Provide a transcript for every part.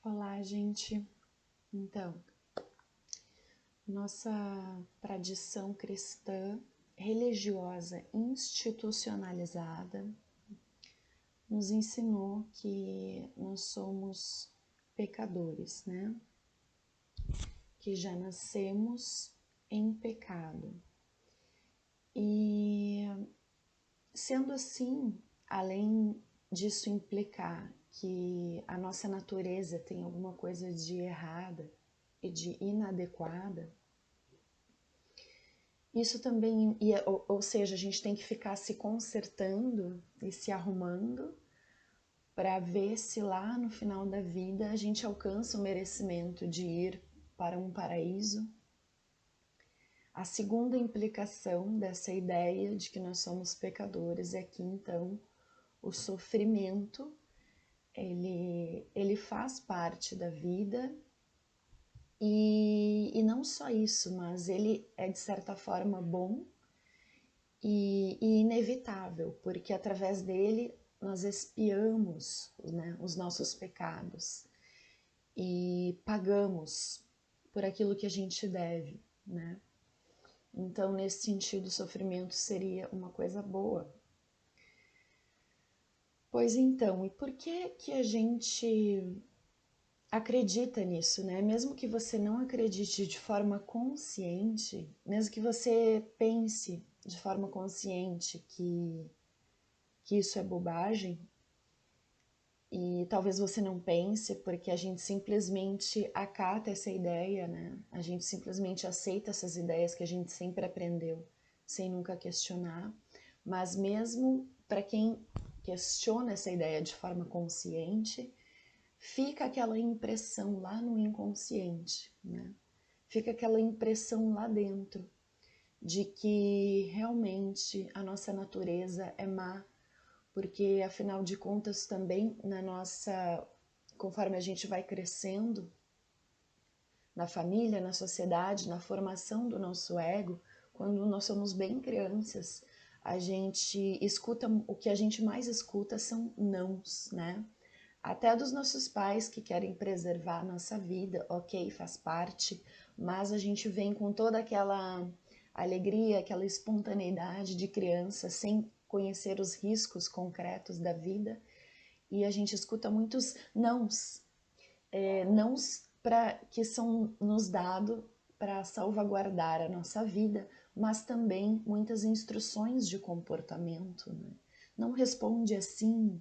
Olá, gente. Então, nossa tradição cristã religiosa institucionalizada nos ensinou que nós somos pecadores, né? Que já nascemos em pecado. E sendo assim, além disso implicar que a nossa natureza tem alguma coisa de errada e de inadequada, isso também, ou seja, a gente tem que ficar se consertando e se arrumando para ver se lá no final da vida a gente alcança o merecimento de ir para um paraíso. A segunda implicação dessa ideia de que nós somos pecadores é que então o sofrimento ele faz parte da vida e não só isso, mas ele é de certa forma bom e inevitável, porque através dele nós expiamos, né, os nossos pecados e pagamos por aquilo que a gente deve, né? Então, nesse sentido, o sofrimento seria uma coisa boa. Pois então, e por que a gente acredita nisso, né? Mesmo que você não acredite de forma consciente, mesmo que você pense de forma consciente que isso é bobagem, e talvez você não pense porque a gente simplesmente acata essa ideia, né? A gente simplesmente aceita essas ideias que a gente sempre aprendeu, sem nunca questionar. Mas mesmo para quem questiona essa ideia de forma consciente, fica aquela impressão lá no inconsciente, né? Fica aquela impressão lá dentro de que realmente a nossa natureza é má, porque afinal de contas também conforme a gente vai crescendo na família, na sociedade, na formação do nosso ego, quando nós somos bem crianças, a gente escuta, o que a gente mais escuta são nãos, né? Até dos nossos pais que querem preservar a nossa vida, ok, faz parte, mas a gente vem com toda aquela alegria, aquela espontaneidade de criança, sem conhecer os riscos concretos da vida, e a gente escuta muitos nãos, nãos que são nos dados para salvaguardar a nossa vida, mas também muitas instruções de comportamento, né? Não responde assim,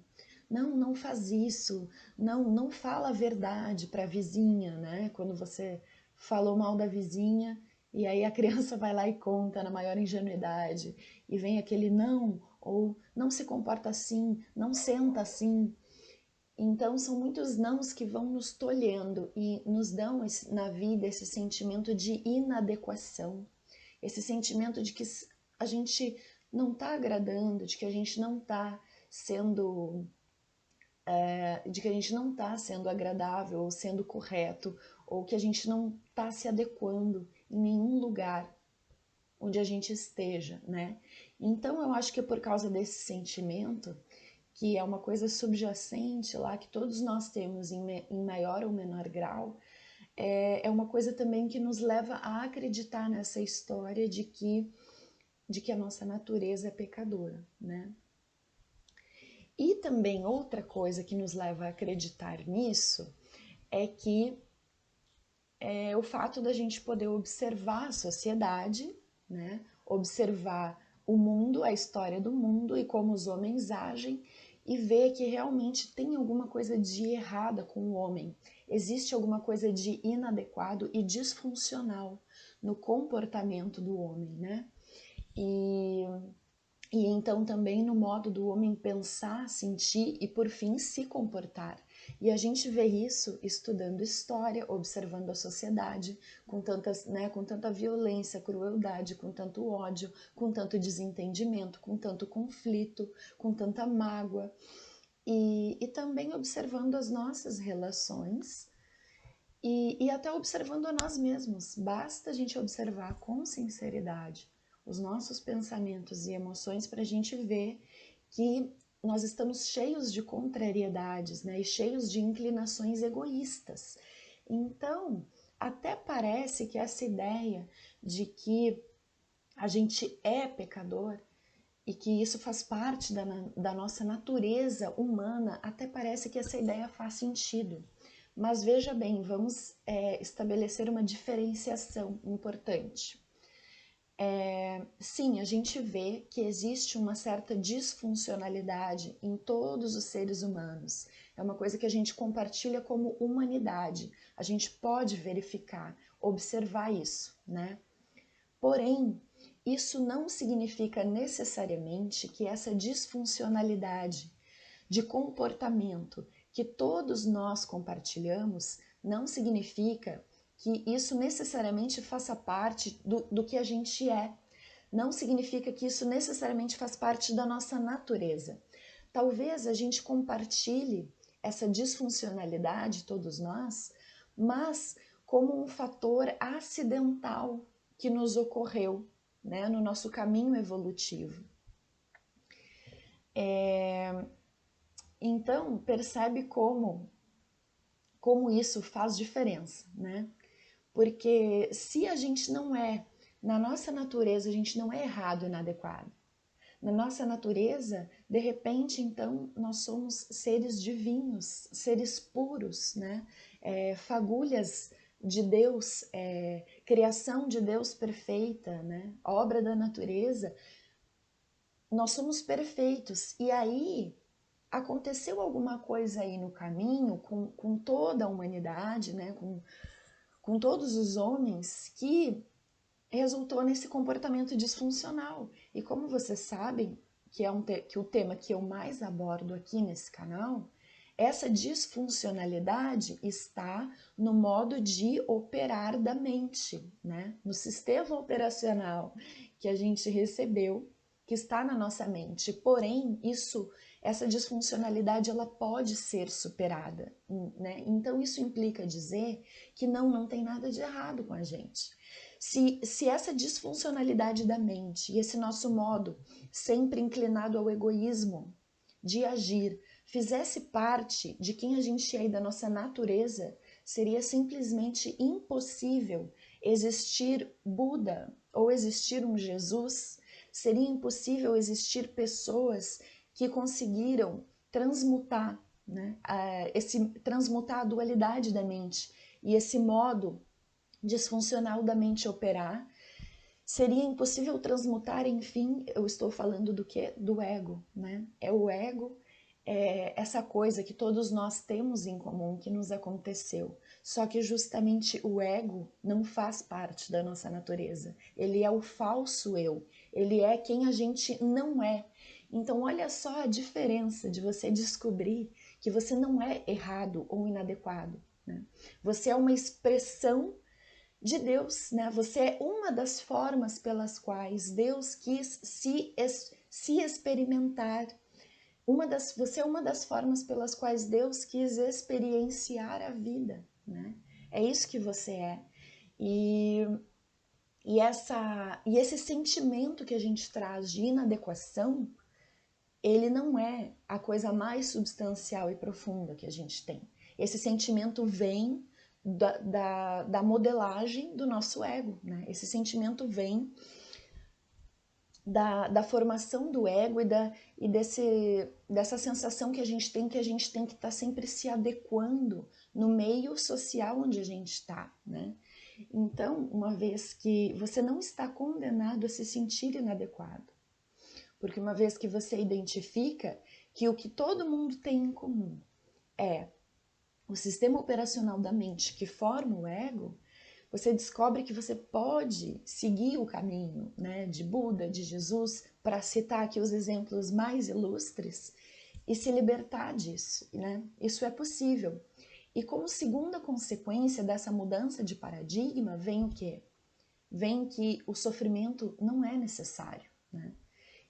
não faz isso, não fala a verdade para a vizinha, né? Quando você falou mal da vizinha e aí a criança vai lá e conta na maior ingenuidade e vem aquele não, ou não se comporta assim, não senta assim. Então são muitos nãos que vão nos tolhendo e nos dão na vida esse sentimento de inadequação, esse sentimento de que a gente não está agradando, de que a gente não está sendo de que a gente não está sendo agradável ou sendo correto, ou que a gente não está se adequando em nenhum lugar onde a gente esteja, né? Então eu acho que é por causa desse sentimento, que é uma coisa subjacente lá, que todos nós temos em maior ou menor grau, é uma coisa também que nos leva a acreditar nessa história de que a nossa natureza é pecadora, né? E também outra coisa que nos leva a acreditar nisso é que o fato da gente poder observar a sociedade, né? Observar o mundo, a história do mundo e como os homens agem e ver que realmente tem alguma coisa de errada com o homem. Existe alguma coisa de inadequado e disfuncional no comportamento do homem, né? E então também no modo do homem pensar, sentir e por fim se comportar. E a gente vê isso estudando história, observando a sociedade com tanta violência, crueldade, com tanto ódio, com tanto desentendimento, com tanto conflito, com tanta mágoa. E também observando as nossas relações e até observando a nós mesmos. Basta a gente observar com sinceridade os nossos pensamentos e emoções para a gente ver que nós estamos cheios de contrariedades, né? E cheios de inclinações egoístas. Então, até parece que essa ideia de que a gente é pecador e que isso faz parte da nossa natureza humana, até parece que essa ideia faz sentido. Mas veja bem, vamos estabelecer uma diferenciação importante. Sim, a gente vê que existe uma certa disfuncionalidade em todos os seres humanos. É uma coisa que a gente compartilha como humanidade. A gente pode verificar, observar isso, né? Porém, isso não significa necessariamente que essa disfuncionalidade de comportamento que todos nós compartilhamos não significa que isso necessariamente faça parte do que a gente é. Não significa que isso necessariamente faz parte da nossa natureza. Talvez a gente compartilhe essa disfuncionalidade, todos nós, mas como um fator acidental que nos ocorreu, né, no nosso caminho evolutivo. Então, percebe como isso faz diferença, né? Porque se a gente não é, na nossa natureza, a gente não é errado e inadequado. Na nossa natureza, de repente, então, nós somos seres divinos, seres puros, né? Fagulhas de Deus, criação de Deus perfeita, né? Obra da natureza. Nós somos perfeitos. E aí, aconteceu alguma coisa aí no caminho com toda a humanidade, né? Com todos os homens, que resultou nesse comportamento disfuncional. E como vocês sabem, que o tema que eu mais abordo aqui nesse canal, essa disfuncionalidade está no modo de operar da mente, né? No sistema operacional que a gente recebeu, que está na nossa mente. Porém, essa disfuncionalidade, ela pode ser superada, né? Então isso implica dizer que não tem nada de errado com a gente. Se essa disfuncionalidade da mente e esse nosso modo sempre inclinado ao egoísmo de agir fizesse parte de quem a gente é e da nossa natureza, seria simplesmente impossível existir Buda ou existir um Jesus, seria impossível existir pessoas que conseguiram transmutar, né, transmutar a dualidade da mente e esse modo disfuncional da mente operar. Seria impossível transmutar, enfim, eu estou falando do quê? Do ego, né? É o ego, essa coisa que todos nós temos em comum, que nos aconteceu. Só que justamente o ego não faz parte da nossa natureza. Ele é o falso eu. Ele é quem a gente não é. Então, olha só a diferença de você descobrir que você não é errado ou inadequado, né? Você é uma expressão de Deus, né? Você é uma das formas pelas quais Deus quis se experimentar. Você é uma das formas pelas quais Deus quis experienciar a vida, né? É isso que você é. E esse sentimento que a gente traz de inadequação, ele não é a coisa mais substancial e profunda que a gente tem. Esse sentimento vem da modelagem do nosso ego, né? Esse sentimento vem da formação do ego dessa sensação que a gente tem que estar sempre se adequando no meio social onde a gente está, né? Então, uma vez que você não está condenado a se sentir inadequado, porque uma vez que você identifica que o que todo mundo tem em comum é o sistema operacional da mente que forma o ego, você descobre que você pode seguir o caminho, né, de Buda, de Jesus, para citar aqui os exemplos mais ilustres, e se libertar disso, né? Isso é possível. E como segunda consequência dessa mudança de paradigma vem o quê? Vem que o sofrimento não é necessário, né?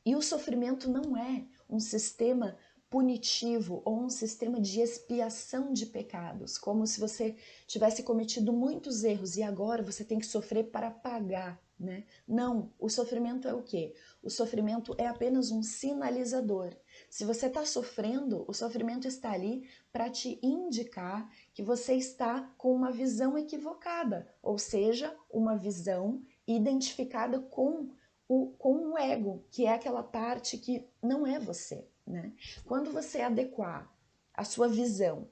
E o sofrimento não é um sistema punitivo ou um sistema de expiação de pecados, como se você tivesse cometido muitos erros e agora você tem que sofrer para pagar, né? Não, o sofrimento é o quê? O sofrimento é apenas um sinalizador. Se você está sofrendo, o sofrimento está ali para te indicar que você está com uma visão equivocada, ou seja, uma visão identificada com o ego, que é aquela parte que não é você, né? Quando você adequar a sua visão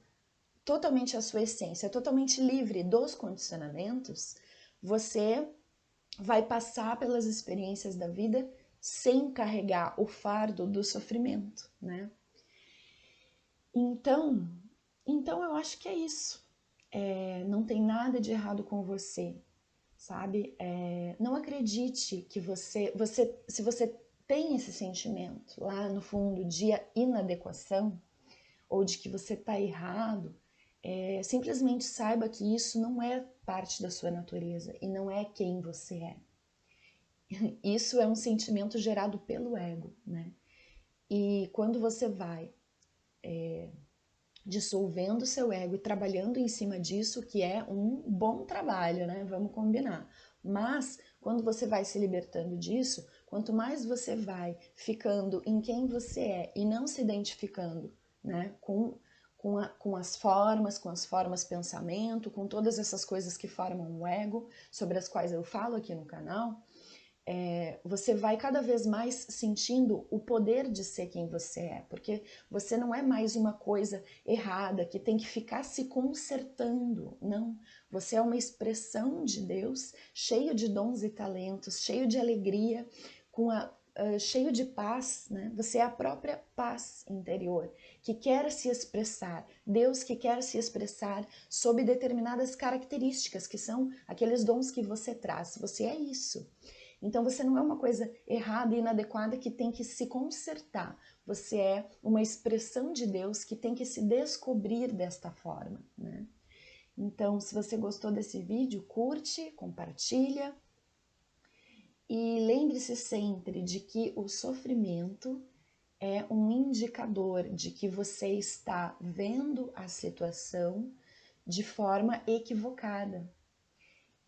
totalmente à sua essência, totalmente livre dos condicionamentos, você vai passar pelas experiências da vida sem carregar o fardo do sofrimento, né? Então eu acho que é isso. Não tem nada de errado com você, sabe? Não acredite que se você tem esse sentimento lá no fundo de inadequação ou de que você está errado, simplesmente saiba que isso não é parte da sua natureza e não é quem você é. Isso é um sentimento gerado pelo ego, né? E quando você vai dissolvendo o seu ego e trabalhando em cima disso, que é um bom trabalho, né? Vamos combinar. Mas quando você vai se libertando disso, quanto mais você vai ficando em quem você é e não se identificando, né, com as formas pensamento, com todas essas coisas que formam o ego, sobre as quais eu falo aqui no canal, você vai cada vez mais sentindo o poder de ser quem você é, porque você não é mais uma coisa errada que tem que ficar se consertando, não. Você é uma expressão de Deus, cheio de dons e talentos, cheio de alegria, cheio de paz, né? Você é a própria paz interior que quer se expressar, Deus que quer se expressar sob determinadas características, que são aqueles dons que você traz. Você é isso. Então você não é uma coisa errada e inadequada que tem que se consertar. Você é uma expressão de Deus que tem que se descobrir desta forma, né? Então, se você gostou desse vídeo, curte, compartilha e lembre-se sempre de que o sofrimento é um indicador de que você está vendo a situação de forma equivocada.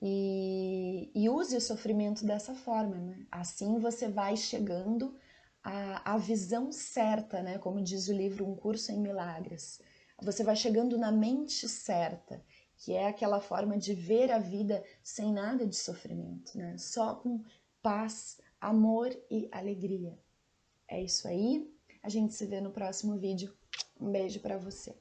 E use o sofrimento dessa forma, né? Assim você vai chegando à visão certa, né? Como diz o livro Um Curso em Milagres. Você vai chegando na mente certa, que é aquela forma de ver a vida sem nada de sofrimento, né? Só com paz, amor e alegria. É isso aí. A gente se vê no próximo vídeo. Um beijo para você.